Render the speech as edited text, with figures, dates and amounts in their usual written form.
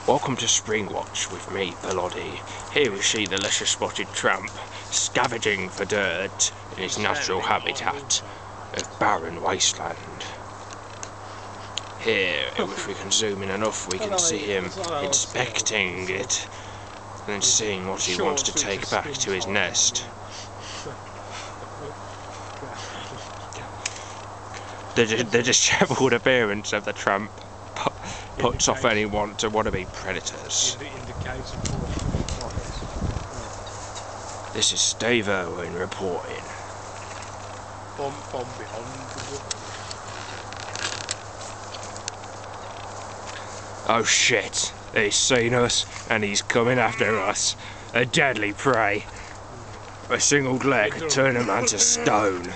Welcome to Springwatch with me, Peloddy. Here we see the lesser-spotted tramp scavenging for dirt in his natural habitat of barren wasteland. Here, if we can zoom in enough, we can see him inspecting it and then seeing what he wants to take back to his nest. The dishevelled appearance of the tramp puts off any wannabe predators. This is Dave Irwin reporting. Oh shit, he's seen us and he's coming after us. A deadly prey. A single glare could turn a man to stone.